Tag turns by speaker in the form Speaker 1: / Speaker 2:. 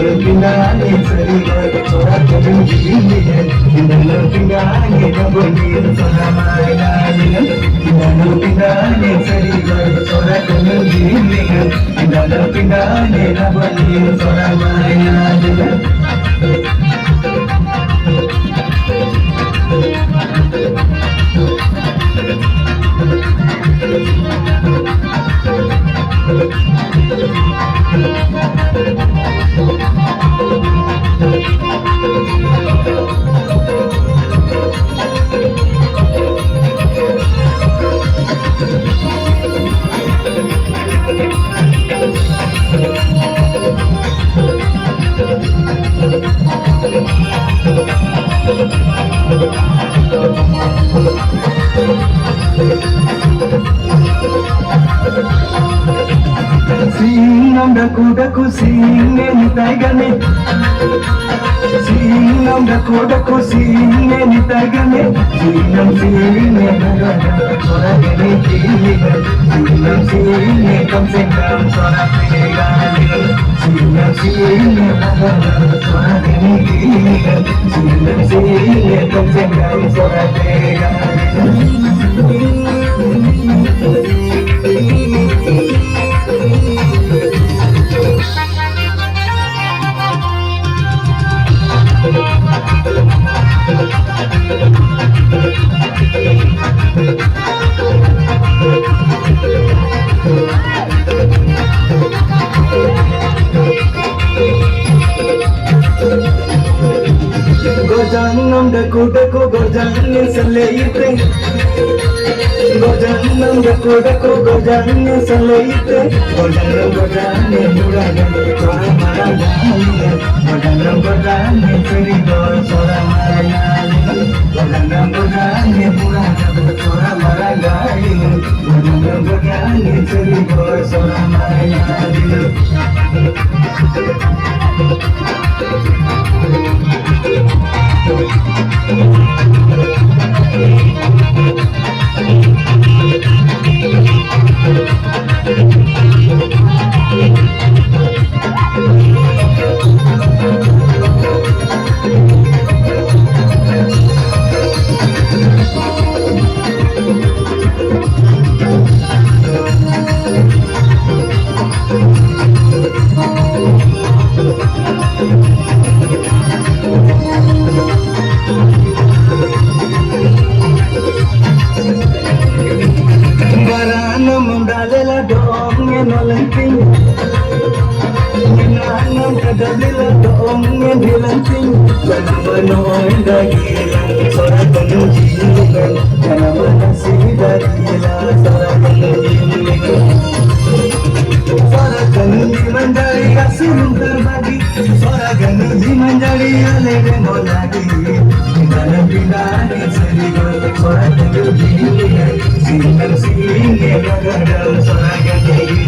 Speaker 1: pindahan sariwan Sora kemungkinan Dalam pindahan Nabungin sora mainan Dalam pindahan sariwan Sora kemungkinan Dalam pindahan Nabungin sora mainan Sinam daku singe taigane Sinam daku singe taigane Sinam singe sora gane Sinam singe kam se kam sora pegane Sinam singe sora gane Sinam singe kam se kam sora pegane Gojanam daku gojanam saleite Gojanam daku gojanam saleite Gojanam muragan sora maragalian Gojanam serigon sora maragalian Gojanam muragan sora maragalian Gojanam serigon sora maragalian Nanam kadalila doong dilanting Jangan manoy dagilan Sora kenujilan Jangan manasi dagilan Sora kenujilan Sora kenujilan dari asin terbagi Sora kenujilan dari alere molagi Dalam pindahan serigon Sora kenujilan Sinang singe gadang Sora kenujilan